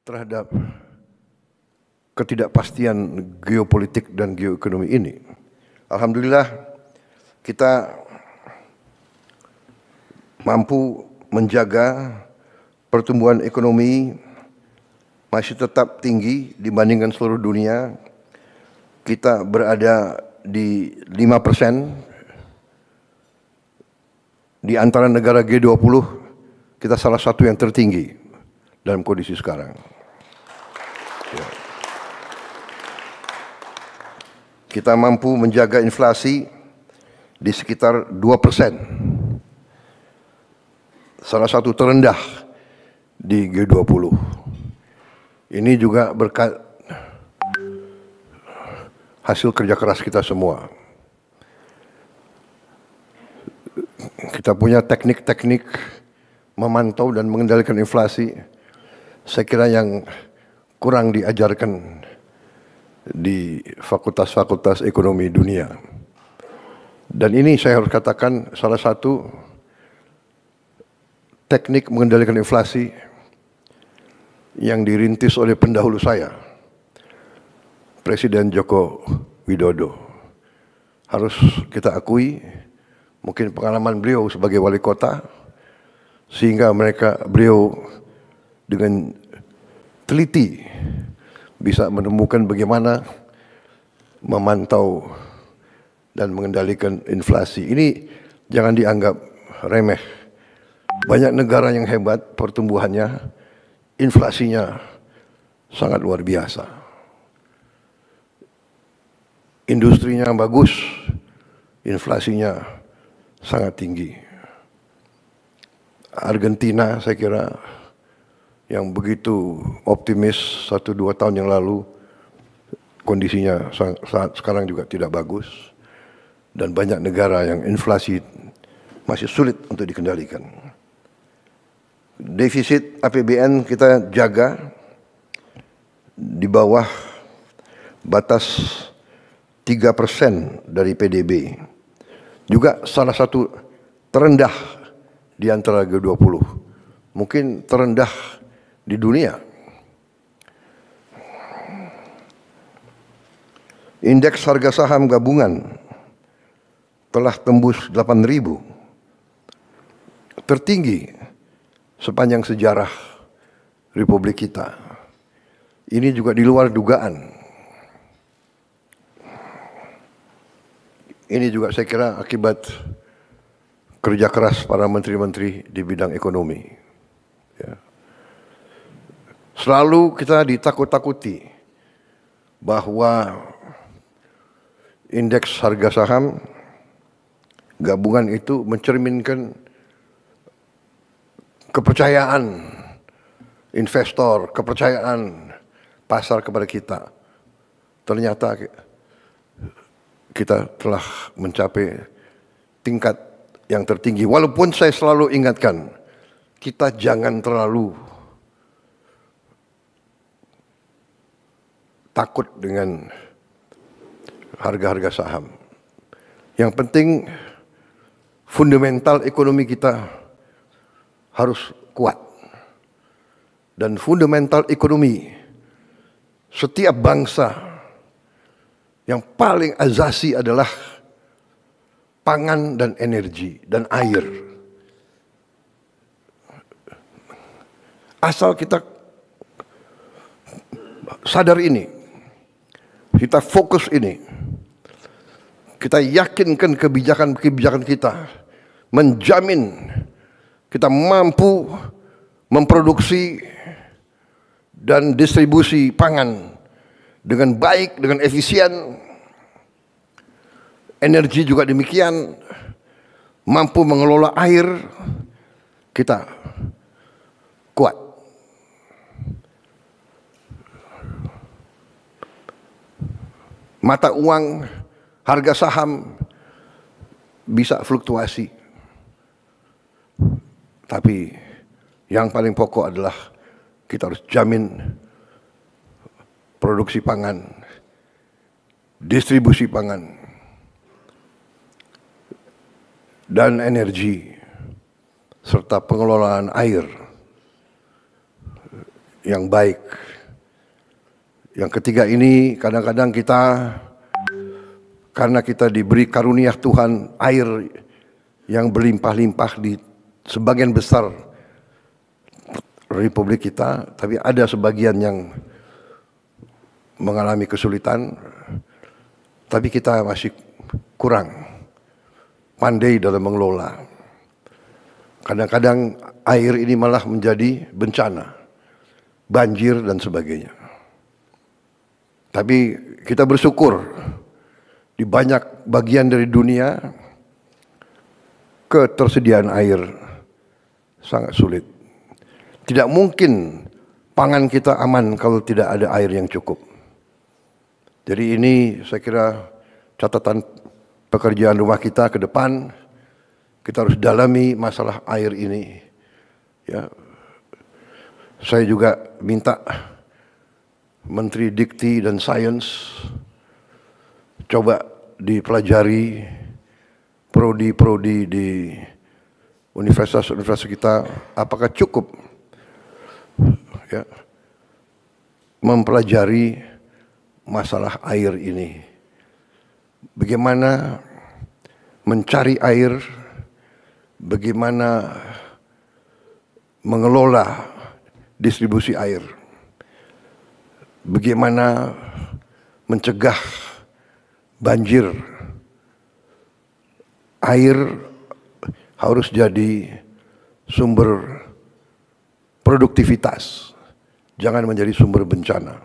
terhadap ketidakpastian geopolitik dan geoekonomi ini. Alhamdulillah kita mampu menjaga pertumbuhan ekonomi masih tetap tinggi dibandingkan seluruh dunia. Kita berada di 5% di antara negara G20, kita salah satu yang tertinggi dalam kondisi sekarang. Ya. Kita mampu menjaga inflasi di sekitar 2%. Salah satu terendah di G20. Ini juga berkat hasil kerja keras kita semua. Kita punya teknik-teknik memantau dan mengendalikan inflasi, saya kira yang kurang diajarkan di fakultas-fakultas ekonomi dunia. Dan ini saya harus katakan salah satu teknik mengendalikan inflasi yang dirintis oleh pendahulu saya, Presiden Joko Widodo. Harus kita akui, mungkin pengalaman beliau sebagai wali kota, sehingga beliau dengan teliti bisa menemukan bagaimana memantau dan mengendalikan inflasi. Ini jangan dianggap remeh. Banyak negara yang hebat pertumbuhannya, inflasinya sangat luar biasa. Industrinya bagus, inflasinya sangat tinggi. Argentina saya kira yang begitu optimis 1-2 tahun yang lalu, kondisinya sekarang juga tidak bagus. Dan banyak negara yang inflasi masih sulit untuk dikendalikan. Defisit APBN kita jaga di bawah batas 3% dari PDB. Juga salah satu terendah di antara G20. Mungkin terendah di dunia. Indeks harga saham gabungan telah tembus 8.000. Tertinggi sepanjang sejarah Republik kita. Ini juga di luar dugaan. Ini juga saya kira akibat kerja keras para menteri-menteri di bidang ekonomi. Ya. Selalu kita ditakut-takuti bahwa indeks harga saham gabungan itu mencerminkan kepercayaan investor, kepercayaan pasar kepada kita. Ternyata kita telah mencapai tingkat yang tertinggi. Walaupun saya selalu ingatkan, kita jangan terlalu takut dengan harga-harga saham. Yang penting fundamental ekonomi kita harus kuat. Dan fundamental ekonomi setiap bangsa yang paling azasi adalah pangan dan energi dan air. Asal kita sadar ini, kita fokus ini, kita yakinkan kebijakan-kebijakan kita menjamin kita mampu memproduksi dan distribusi pangan dengan baik, dengan efisien. Energi juga demikian. Mampu mengelola air, kita kuat. Mata uang, harga saham bisa fluktuasi. Tapi yang paling pokok adalah kita harus jamin produksi pangan, distribusi pangan, dan energi, serta pengelolaan air yang baik. Yang ketiga ini kadang-kadang kita, karena kita diberi karunia Tuhan air yang berlimpah-limpah di sebagian besar republik kita, tapi ada sebagian yang mengalami kesulitan, tapi kita masih kurang pandai dalam mengelola. Kadang-kadang air ini malah menjadi bencana, banjir dan sebagainya. Tapi kita bersyukur di banyak bagian dari dunia ketersediaan air sangat sulit. Tidak mungkin pangan kita aman kalau tidak ada air yang cukup. Jadi ini saya kira catatan pekerjaan rumah kita ke depan. Kita harus dalami masalah air ini. Ya, saya juga minta Menteri Dikti dan Sains coba dipelajari prodi-prodi di universitas-universitas kita, apakah cukup ya, mempelajari masalah air ini. Bagaimana mencari air, bagaimana mengelola distribusi air, bagaimana mencegah banjir. Air harus jadi sumber produktivitas, jangan menjadi sumber bencana.